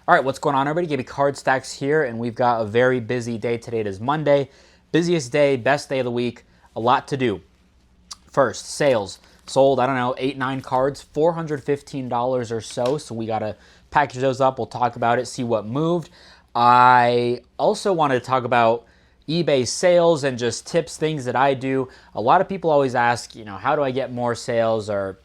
All right, what's going on, everybody? Gaby Card Stacks here, and we've got a very busy day today. It is Monday, busiest day, best day of the week, a lot to do. First, sales. Sold, I don't know, 8-9 cards, $415 or so, so we got to package those up. We'll talk about it, see what moved. I also wanted to talk about eBay sales and just tips, things that I do. A lot of people always ask, how do I get more sales, or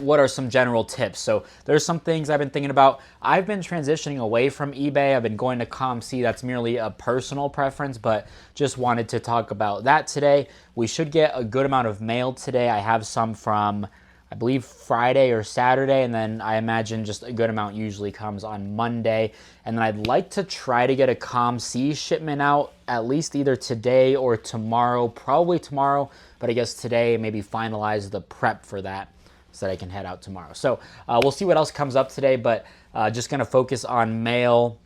what are some general tips? So there's some things I've been thinking about. I've been transitioning away from eBay. I've been going to ComC. That's merely a personal preference, but just wanted to talk about that today. We should get a good amount of mail today. I have some from, I believe, Friday or Saturday, and then I imagine just a good amount usually comes on Monday. And then I'd like to try to get a ComC shipment out at least either today or tomorrow, probably tomorrow, but I guess today, maybe finalize the prep for that, so that I can head out tomorrow. So we'll see what else comes up today, but just going to focus on mail,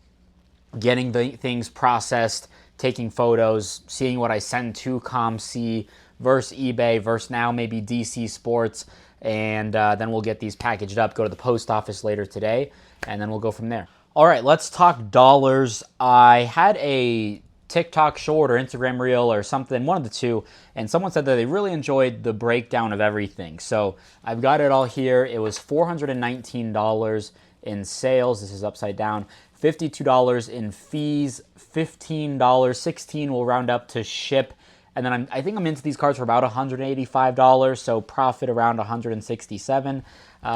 getting the things processed, taking photos, seeing what I send to ComC versus eBay versus now maybe DC Sports, and then we'll get these packaged up, go to the post office later today, and then we'll go from there. All right, let's talk dollars. I had a TikTok short or Instagram reel or something, one of the two, and someone said that they really enjoyed the breakdown of everything. So I've got it all here. It was $419 in sales. This is upside down. $52 in fees, $15, $16 will round up to ship. And then I think I'm into these cards for about $185, so profit around $167.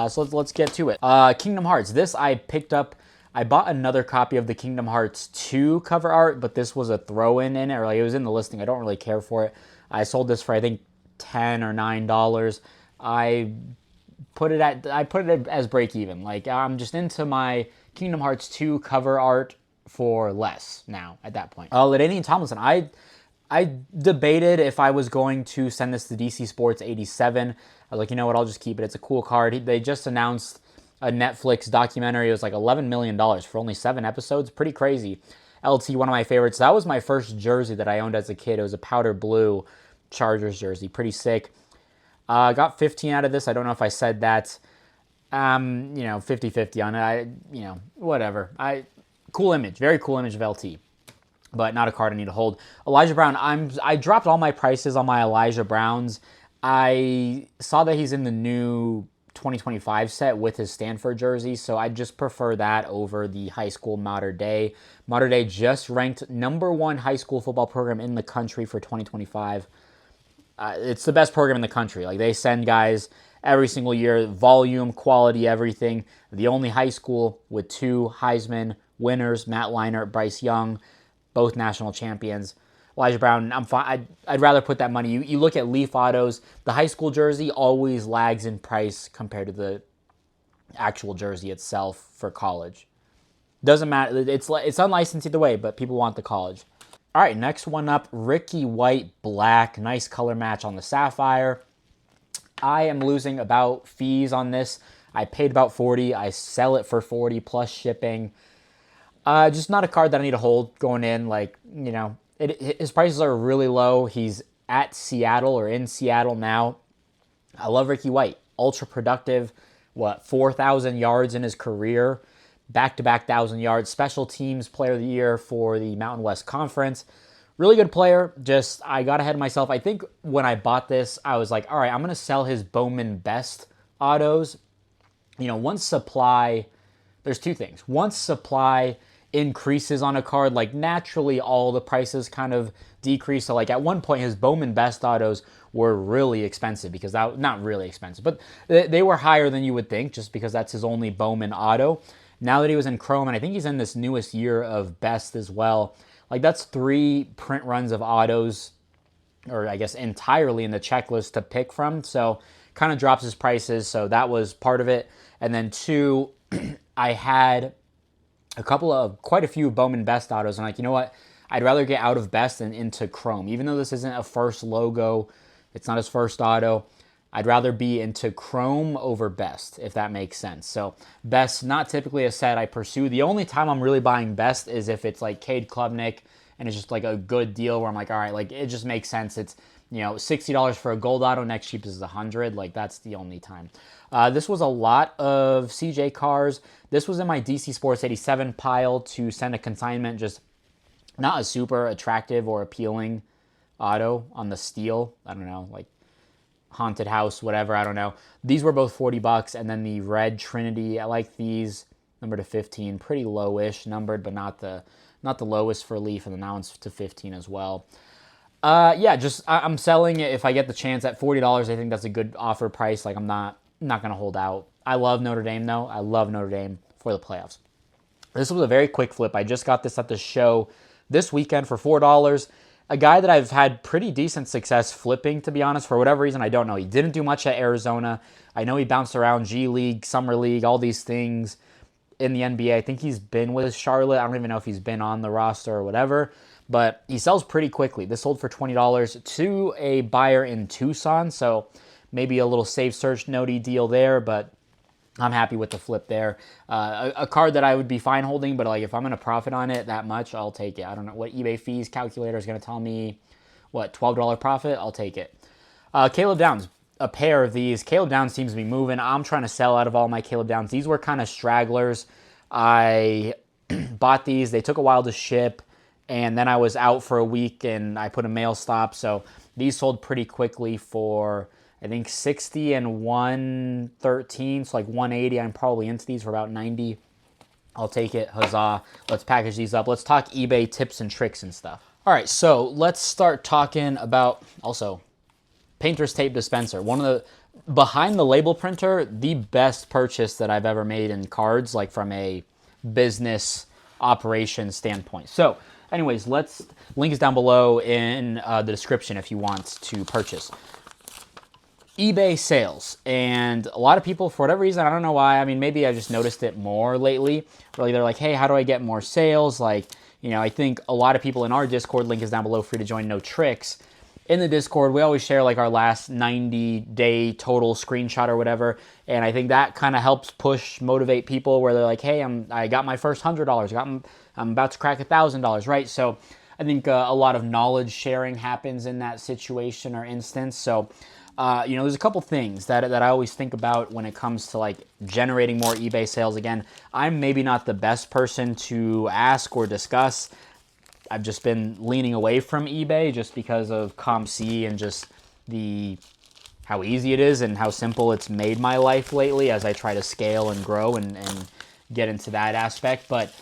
So let's get to it. Kingdom Hearts. This I picked up. I bought another copy of the Kingdom Hearts 2 cover art, but this was a throw-in in it, or like it was in the listing. I don't really care for it. I sold this for I think $10 or $9. I put it as break even. Like I'm just into my Kingdom Hearts 2 cover art for less now at that point. LaDainian Tomlinson. I debated if I was going to send this to DC Sports 87. I was like, you know what, I'll just keep it. It's a cool card. They just announced a Netflix documentary. It was like $11 million for only 7 episodes. Pretty crazy. LT, one of my favorites. That was my first jersey that I owned as a kid. It was a powder blue Chargers jersey. Pretty sick. Got 15 out of this. I don't know if I said that. 50-50 on it. Whatever. Cool image. Very cool image of LT. But not a card I need to hold. Elijah Brown. I dropped all my prices on my Elijah Browns. I saw that he's in the new 2025 set with his Stanford jersey, so I just prefer that over the high school Mater Dei. Mater Dei just ranked #1 high school football program in the country for 2025. It's the best program in the country. Like, they send guys every single year, volume, quality, everything. The only high school with 2 Heisman winners, Matt Leinart, Bryce Young, both national champions. Elijah Brown, I'm fine. I'd rather put that money. You look at Leaf Autos, the high school jersey always lags in price compared to the actual jersey itself for college. Doesn't matter. It's unlicensed either way, but people want the college. All right, next one up, Ricky White Black. Nice color match on the Sapphire. I am losing about fees on this. I paid about $40. I sell it for $40 plus shipping. Just not a card that I need to hold going in. His prices are really low. He's at Seattle or in Seattle now. I love Ricky White. Ultra productive. 4,000 yards in his career. Back-to-back 1,000 yards. Special teams player of the year for the Mountain West Conference. Really good player. Just, I got ahead of myself. I think when I bought this, I was like, all right, I'm going to sell his Bowman Best autos. Once supply, there's 2 things. Once supply increases on a card, like naturally all the prices kind of decrease. So like at one point his Bowman Best autos were really expensive, because not really expensive, but they were higher than you would think, just because that's his only Bowman auto. Now that he was in Chrome, and I think he's in this newest year of Best as well, like that's 3 print runs of autos, or I guess entirely in the checklist to pick from. So kind of drops his prices. So that was part of it. And then 2, I had quite a few Bowman Best autos. I'm like, you know what? I'd rather get out of Best and into Chrome. Even though this isn't a first logo, it's not his first auto, I'd rather be into Chrome over Best, if that makes sense. So Best, not typically a set I pursue. The only time I'm really buying Best is if it's like Cade Klubnik and it's just like a good deal where I'm like, all right, like it just makes sense. $60 for a gold auto, next cheapest is 100. Like, that's the only time. This was a lot of CJ cars. This was in my DC Sports 87 pile to send a consignment, just not a super attractive or appealing auto on the steel. I don't know, like Haunted House, whatever, I don't know. These were both $40, and then the red Trinity, I like these, number to 15, pretty lowish numbered, but not the lowest for Leaf, and then that one's to 15 as well. I'm selling it if I get the chance at $40. I think that's a good offer price. Like, I'm not going to hold out. I love Notre Dame, though. I love Notre Dame for the playoffs. This was a very quick flip. I just got this at the show this weekend for $4. A guy that I've had pretty decent success flipping, to be honest. For whatever reason, I don't know. He didn't do much at Arizona. I know he bounced around G League, Summer League, all these things in the NBA. I think he's been with Charlotte. I don't even know if he's been on the roster or whatever. But he sells pretty quickly. This sold for $20 to a buyer in Tucson. So maybe a little safe search notey deal there, but I'm happy with the flip there. A card that I would be fine holding, but like if I'm going to profit on it that much, I'll take it. I don't know what eBay fees calculator is going to tell me. What, $12 profit? I'll take it. Caleb Downs, a pair of these. Caleb Downs seems to be moving. I'm trying to sell out of all my Caleb Downs. These were kind of stragglers. I bought these. They took a while to ship, and then I was out for a week, and I put a mail stop. So these sold pretty quickly for, I think, 60 and 113, so like 180. I'm probably into these for about 90. I'll take it. Huzzah. Let's package these up. Let's talk eBay tips and tricks and stuff. All right, so let's start talking about also painter's tape dispenser. One of the, behind the label printer, the best purchase that I've ever made in cards, like from a business operation standpoint. So anyways, link is down below in the description if you want to purchase. eBay sales, and a lot of people, for whatever reason, I don't know why, I mean, maybe I just noticed it more lately, really, they're like, hey, how do I get more sales? Like, I think a lot of people in our Discord, link is down below, free to join, no tricks. In the Discord, we always share like our last 90-day total screenshot or whatever, and I think that kind of helps motivate people where they're like, hey, I got my first $100, I'm about to crack $1,000, right? So I think a lot of knowledge sharing happens in that situation or instance. So there's a couple things that I always think about when it comes to like generating more eBay sales. Again, I'm maybe not the best person to ask or discuss. I've just been leaning away from eBay just because of ComC and just how easy it is and how simple it's made my life lately as I try to scale and grow and get into that aspect. But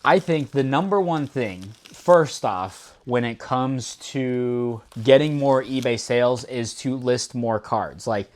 I think the number one thing, first off, when it comes to getting more eBay sales is to list more cards. Like,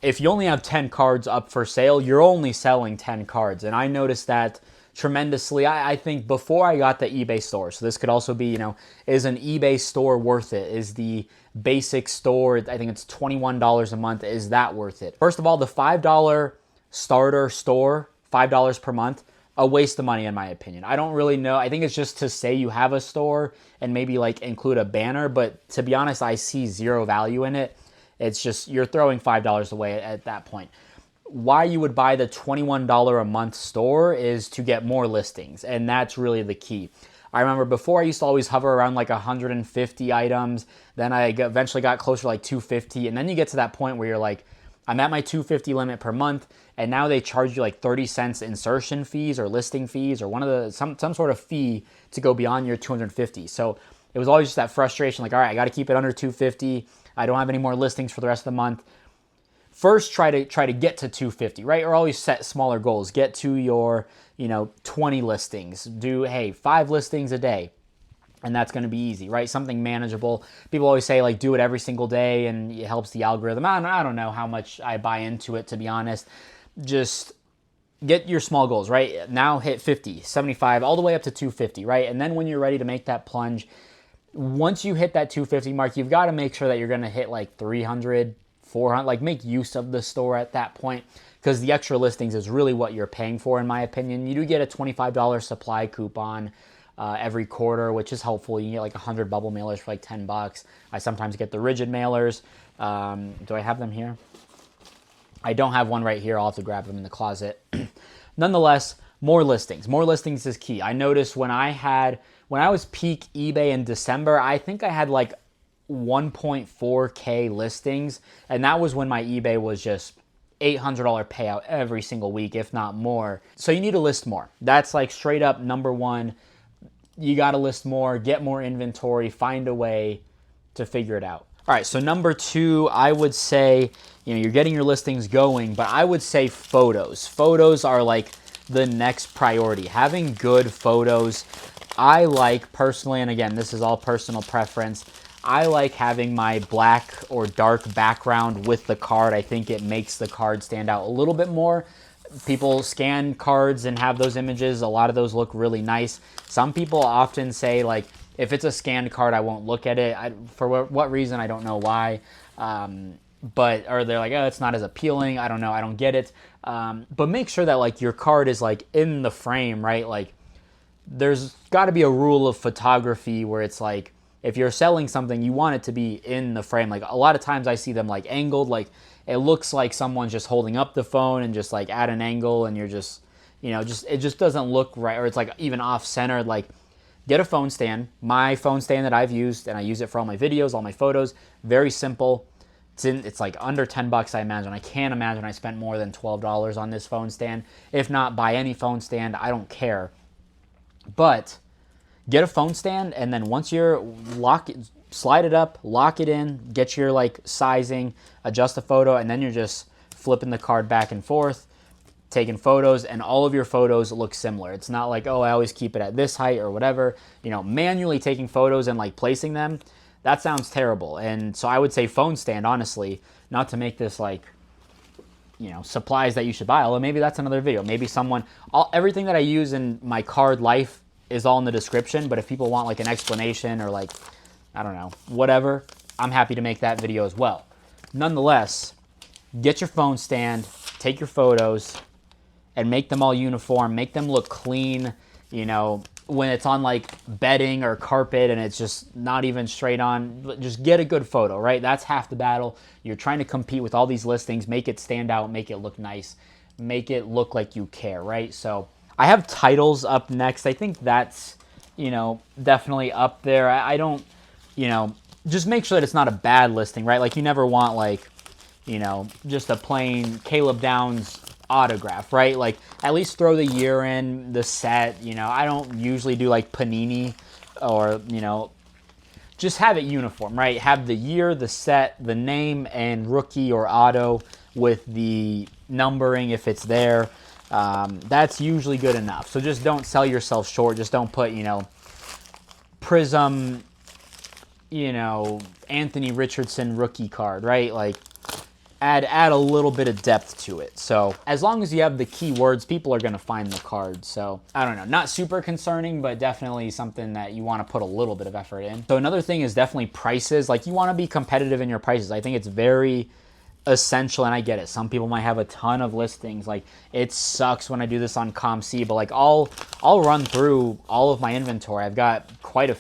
if you only have 10 cards up for sale, you're only selling 10 cards. And I noticed that tremendously. I think before I got the eBay store, so this could also be, is an eBay store worth it? Is the basic store, I think it's $21 a month, is that worth it? First of all, the $5 starter store, $5 per month, a waste of money in my opinion. I don't really know. I think it's just to say you have a store and maybe like include a banner, but to be honest, I see zero value in it. It's just, you're throwing $5 away at that point. Why you would buy the $21 a month store is to get more listings, and that's really the key. I remember before I used to always hover around like 150 items, then I eventually got closer to like 250, and then you get to that point where you're like, I'm at my 250 limit per month, and now they charge you like 30 cents insertion fees or listing fees or some sort of fee to go beyond your 250. So it was always just that frustration, like, all right, I got to keep it under 250. I don't have any more listings for the rest of the month. First, try to get to 250, right? Or always set smaller goals. Get to your, 20 listings. Do, 5 listings a day. And that's going to be easy, right? Something manageable. People always say, like, do it every single day and it helps the algorithm. I don't know how much I buy into it, to be honest. Just get your small goals, right? Now hit 50, 75, all the way up to 250, right? And then when you're ready to make that plunge, once you hit that 250 mark, you've got to make sure that you're going to hit like 300, 400, like make use of the store at that point, because the extra listings is really what you're paying for, in my opinion. You do get a $25 supply coupon every quarter, which is helpful. You can get like 100 bubble mailers for like $10. I sometimes get the rigid mailers. Do I have them here? I don't have one right here. I'll have to grab them in the closet. Nonetheless, more listings. More listings is key. I noticed when I was peak eBay in December, I think I had like 1.4K listings, and that was when my eBay was just $800 payout every single week, if not more. So you need to list more. That's like straight up number one. You got to list more, get more inventory, find a way to figure it out. All right, so number two, I would say, you're getting your listings going, but I would say photos. Photos are like the next priority. Having good photos, I like personally, and again, this is all personal preference, I like having my black or dark background with the card. I think it makes the card stand out a little bit more. People scan cards and have those images. A lot of those look really nice. Some people often say, like, if it's a scanned card, I won't look at it. For what reason, I don't know why. Or they're like, oh, it's not as appealing. I don't know. I don't get it. But make sure that, like, your card is, like, in the frame, right? Like, there's got to be a rule of photography where it's like, if you're selling something, you want it to be in the frame. Like, a lot of times I see them, like, angled. Like, it looks like someone's just holding up the phone and just, like, at an angle, and you're just, it just doesn't look right. Or it's, like, even off-centered. Like, get a phone stand. My phone stand that I've used, and I use it for all my videos, all my photos. Very simple. It's like under 10 bucks, I imagine. I can't imagine I spent more than $12 on this phone stand. If not, buy any phone stand. I don't care. But get a phone stand, and then once you're slide it up, lock it in, get your like sizing, adjust the photo, and then you're just flipping the card back and forth, taking photos, and all of your photos look similar. It's not like, oh, I always keep it at this height or whatever. Manually taking photos and like placing them, that sounds terrible. And so I would say phone stand, honestly, not to make this like, supplies that you should buy. Although maybe that's another video. Maybe everything that I use in my card life is all in the description. But if people want like an explanation or like, I don't know, whatever, I'm happy to make that video as well. Nonetheless, get your phone stand, take your photos, and make them all uniform. Make them look clean. When it's on like bedding or carpet and it's just not even straight on, just get a good photo, right? That's half the battle. You're trying to compete with all these listings, make it stand out, make it look nice, make it look like you care, right? So I have titles up next. I think that's, definitely up there. I don't, just make sure that it's not a bad listing, right? Like you never want like, just a plain Caleb Downs autograph, right? Like at least throw the year in, the set. I don't usually do like Panini or just have it uniform, right? Have the year, the set, the name, and rookie or auto with the numbering if it's there. That's usually good enough. So just don't sell yourself short. Just don't put Prism Anthony Richardson rookie card, right? Like add a little bit of depth to it. So as long as you have the keywords, people are going to find the card. So I don't know, not super concerning, but definitely something that you want to put a little bit of effort in. So another thing is definitely prices. Like you want to be competitive in your prices. I think it's very essential, and I get it. Some people might have a ton of listings. Like it sucks when I do this on ComC, but like I'll run through all of my inventory. I've got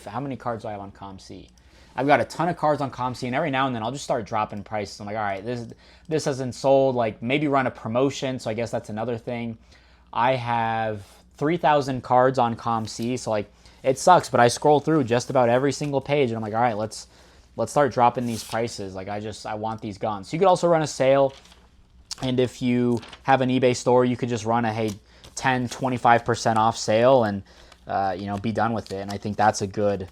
how many cards do I have on ComC? I've got a ton of cards on ComC, and every now and then I'll just start dropping prices. I'm like, all right, this hasn't sold. Like maybe run a promotion, so I guess that's another thing. I have 3,000 cards on ComC, so like it sucks, but I scroll through just about every single page, and I'm like, all right, let's start dropping these prices. Like I want these gone. So you could also run a sale, and if you have an eBay store, you could just run a 10, 25% off sale and be done with it. And I think that's a good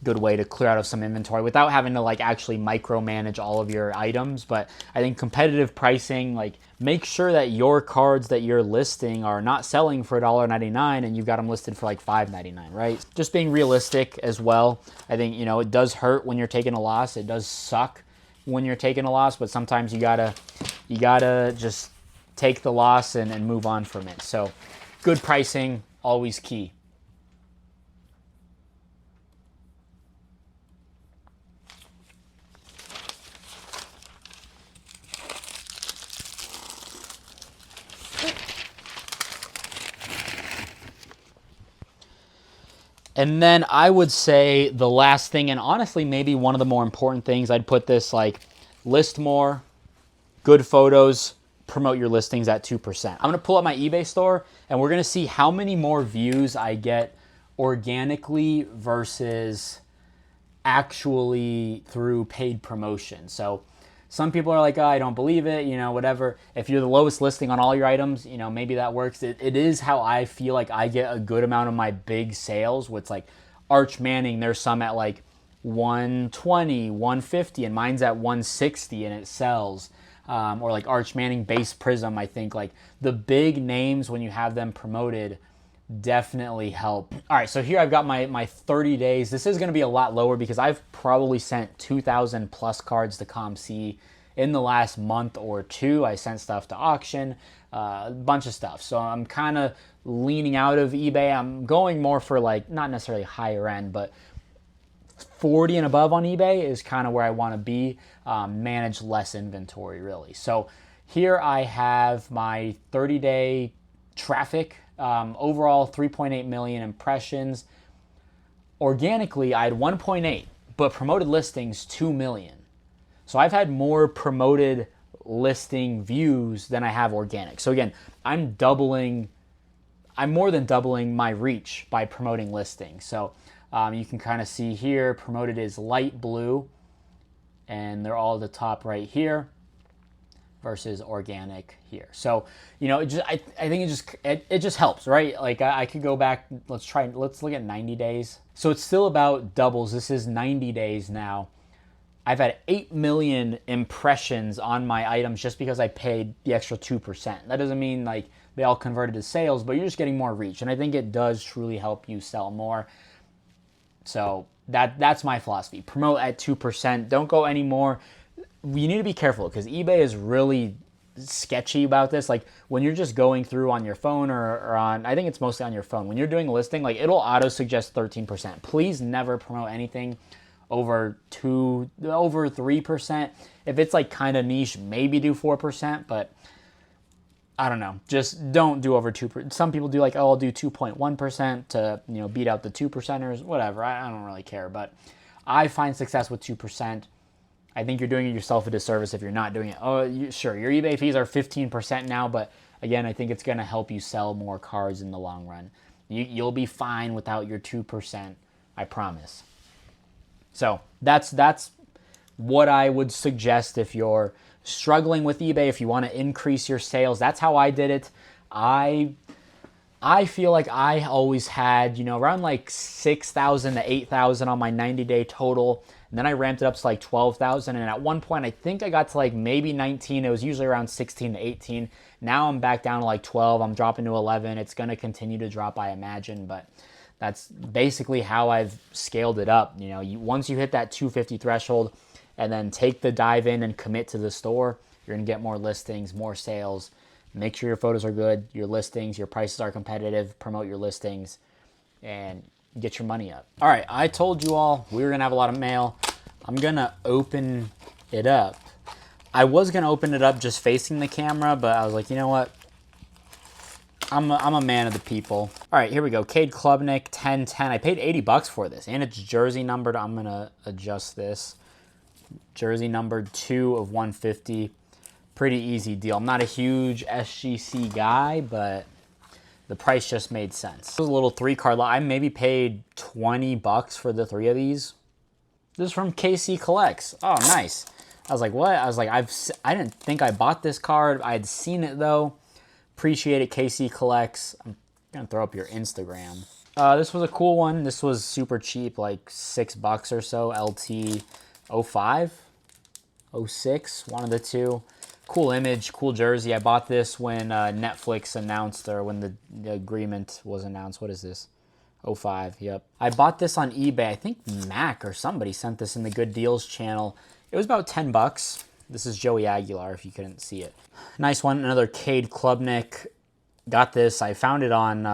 way to clear out of some inventory without having to like actually micromanage all of your items. But I think competitive pricing, like make sure that your cards that you're listing are not selling for $1.99 and you've got them listed for like $5.99, right? Just being realistic as well. I think, it does hurt when you're taking a loss. It does suck when you're taking a loss, but sometimes you gotta just take the loss and move on from it. So good pricing, always key. And then I would say the last thing, and honestly maybe one of the more important things, I'd put this like list more, good photos, promote your listings at 2%. I'm going to pull up my eBay store and we're going to see how many more views I get organically versus actually through paid promotion. So some people are like, oh, I don't believe it, you know, whatever. If you're the lowest listing on all your items, you know, maybe that works. It is how I feel like I get a good amount of my big sales. With like Arch Manning, there's some at like 120, 150, and mine's at 160 and it sells. Or like Arch Manning base Prism, I think like the big names, when you have them promoted, definitely help. All right, so here I've got my 30 days. This is going to be a lot lower because I've probably sent 2,000 plus cards to ComC in the last month or two. I sent stuff to auction, a bunch of stuff. So I'm kind of leaning out of eBay. I'm going more for like, not necessarily higher end, but 40 and above on eBay is kind of where I want to be. Manage less inventory, really. So here I have my 30-day traffic. Overall 3.8 million impressions. Organically, I had 1.8, but promoted listings 2 million. So I've had more promoted listing views than I have organic. So again, I'm more than doubling my reach by promoting listings. So you can kind of see here, promoted is light blue, and they're all at the top right here, versus organic here. So, you know, I think it just helps, right? Like I could go back, let's look at 90 days. So it's still about doubles. This is 90 days now. I've had 8 million impressions on my items just because I paid the extra 2%. That doesn't mean like they all converted to sales, but you're just getting more reach. And I think it does truly help you sell more. So that's my philosophy. Promote at 2%. Don't go any more. You need to be careful because eBay is really sketchy about this. Like when you're just going through on your phone or on, I think it's mostly on your phone. When you're doing a listing, like it'll auto suggest 13%. Please never promote anything over 3%. If it's like kind of niche, maybe do 4%, but I don't know. Just don't do over 2%. Some people do like, oh, I'll do 2.1% to, you know, beat out the 2%ers, whatever. I don't really care, but I find success with 2%. I think you're doing yourself a disservice if you're not doing it. Oh, sure, your eBay fees are 15% now, but again, I think it's going to help you sell more cards in the long run. You'll be fine without your 2%, I promise. So that's what I would suggest if you're struggling with eBay, if you want to increase your sales. That's how I did it. I feel like I always had, you know, around like 6,000 to 8,000 on my 90-day total. And then I ramped it up to like 12,000. And at one point, I think I got to like maybe 19. It was usually around 16 to 18. Now I'm back down to like 12. I'm dropping to 11. It's going to continue to drop, I imagine. But that's basically how I've scaled it up. You know, once you hit that 250 threshold and then take the dive in and commit to the store, you're going to get more listings, more sales. Make sure your photos are good, your listings, your prices are competitive, promote your listings, and get your money up. All right, I told you all we were going to have a lot of mail. I'm going to open it up. I was going to open it up just facing the camera, but I was like, you know what? I'm a man of the people. All right, here we go. Cade Klubnik, 1010. I paid $80 for this, and it's jersey numbered. I'm going to adjust this. Jersey numbered 2 of 150. Pretty easy deal. I'm not a huge SGC guy, but the price just made sense. This was a little 3-card lot. I maybe paid $20 for the 3 of these. This is from KC Collects. Oh, nice. I was like, what? I was like, I didn't think I bought this card. I had seen it though. Appreciate it, KC Collects. I'm gonna throw up your Instagram. This was a cool one. This was super cheap, like $6 or so. LT 05, 06, one of the two. Cool image, cool jersey. I bought this when Netflix announced, or when the agreement was announced. What is this? 05, yep. I bought this on eBay. I think Mac or somebody sent this in the Good Deals channel. It was about $10. This is Joey Aguilar, if you couldn't see it. Nice one, another Cade Klubnik. Got this, I found it on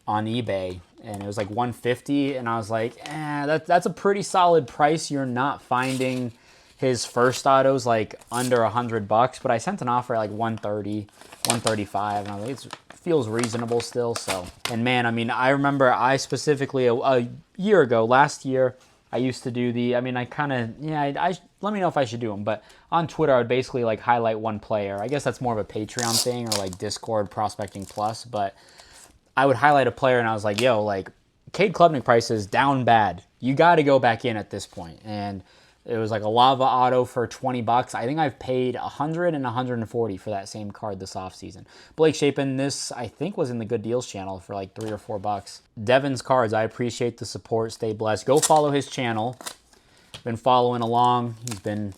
eBay, and it was like $150, and I was like, that's a pretty solid price. You're not finding his first autos like under $100, but I sent an offer at like $130, $135, and I was like, it feels reasonable still. So, and man, I mean, I remember I specifically a year ago, last year, I used to do the, I mean, I kind of, let me know if I should do them, but on Twitter, I would basically like highlight one player. I guess that's more of a Patreon thing or like Discord Prospecting Plus, but I would highlight a player and I was like, yo, like, Cade Klubnik prices down bad. You got to go back in at this point. And it was like a lava auto for 20 bucks. I think I've paid 100 and 140 for that same card this offseason. Blake Shapen, this I think was in the Good Deals channel for like 3 or 4 bucks. Devin's Cards, I appreciate the support. Stay blessed. Go follow his channel. Been following along. He's been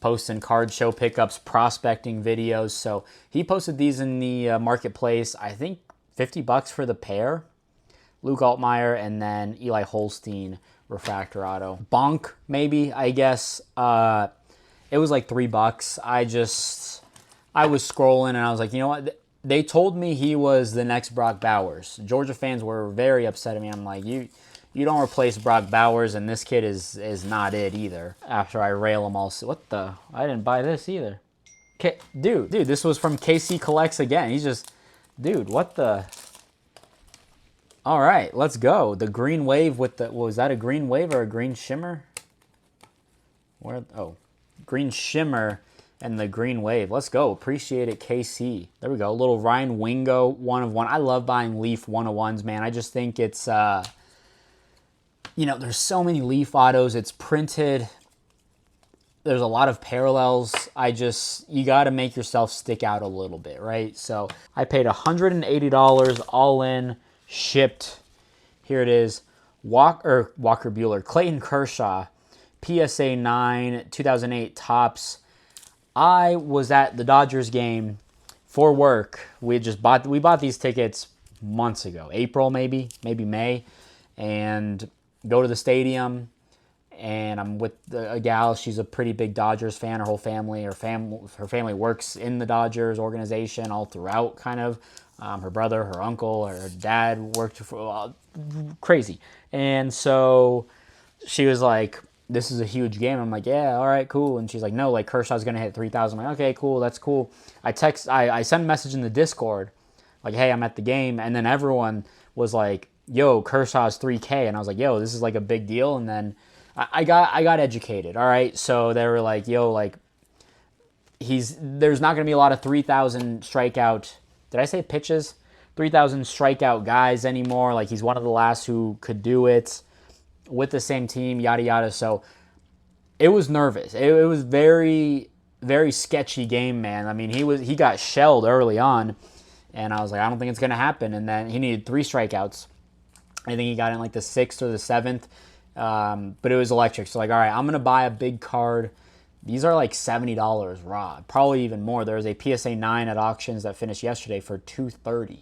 posting card show pickups, prospecting videos. So he posted these in the marketplace. I think 50 bucks for the pair. Luke Altmaier and then Eli Holstein refractor auto. Bonk, maybe, I guess. It was like 3 bucks. I was scrolling and I was like, you know what? They told me he was the next Brock Bowers. Georgia fans were very upset at me. I'm like, you don't replace Brock Bowers, and this kid is not it either. After I rail him all, what the? I didn't buy this either. Dude, this was from KC Collects again. He's just, dude, what the? All right, let's go. The green wave with the, was that a green wave or a green shimmer? Where? Oh, green shimmer and the green wave. Let's go. Appreciate it, KC. There we go. A little Ryan Wingo 1 of 1. I love buying Leaf 1-of-1s, man. I just think it's, you know, there's so many Leaf autos. It's printed. There's a lot of parallels. You got to make yourself stick out a little bit, right? So I paid $180 all in. Shipped. Here it is. Walker Buehler, Clayton Kershaw, PSA 9, 2008 Topps. I was at the Dodgers game for work. We bought these tickets months ago, April maybe May, and go to the stadium. And I'm with a gal. She's a pretty big Dodgers fan. Her whole family, her family works in the Dodgers organization all throughout, kind of. Her brother, her uncle, her dad worked for crazy. And so she was like, this is a huge game. I'm like, yeah, all right, cool. And she's like, no, like Kershaw's going to hit 3,000. I'm like, okay, cool, that's cool. I sent a message in the Discord, like, hey, I'm at the game. And then everyone was like, yo, Kershaw's 3K. And I was like, yo, this is like a big deal. And then I got educated, all right? So they were like, yo, like, there's not going to be a lot of 3,000 strikeout, did I say pitches? 3,000 strikeout guys anymore. Like, he's one of the last who could do it with the same team, yada, yada. So it was nervous. It was very, very sketchy game, man. I mean, he got shelled early on, and I was like, I don't think it's going to happen. And then he needed 3 strikeouts. I think he got in like the 6th or the 7th. But it was electric. So, like, all right, I'm going to buy a big card. These are like $70 raw, probably even more. There was a PSA 9 at auctions that finished yesterday for $230,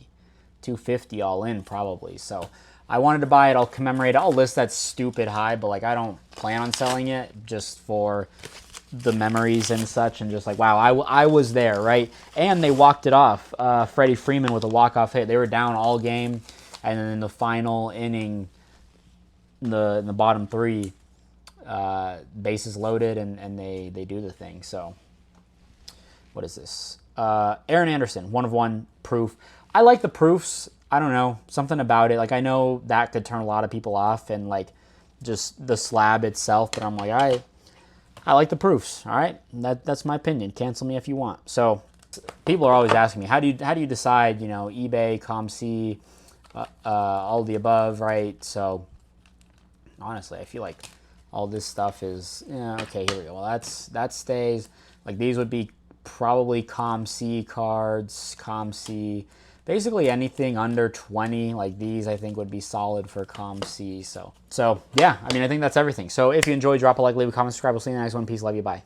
$250 all in probably. So I wanted to buy it. I'll commemorate it. I'll list that stupid high, but like I don't plan on selling it just for the memories and such. And just like, wow, I was there, right? And they walked it off. Freddie Freeman with a walk-off hit. They were down all game, and then in the final inning, in the bottom 3. Bases loaded, and they do the thing. So what is this? Aaron Anderson, 1-of-1 proof. I like the proofs. I don't know, something about it. Like, I know that could turn a lot of people off, and like just the slab itself, but I'm like, I like the proofs. All right, that's my opinion. Cancel me if you want. So people are always asking me, how do you decide, you know, eBay, ComC, all the above, right? So honestly, I feel like all this stuff is, yeah, okay, here we go. Well, that stays. Like, these would be probably ComC cards, ComC. Basically anything under 20, like these, I think would be solid for ComC. So yeah, I mean, I think that's everything. So if you enjoyed, drop a like, leave a comment, subscribe. We'll see you in the next one. Peace, love you, bye.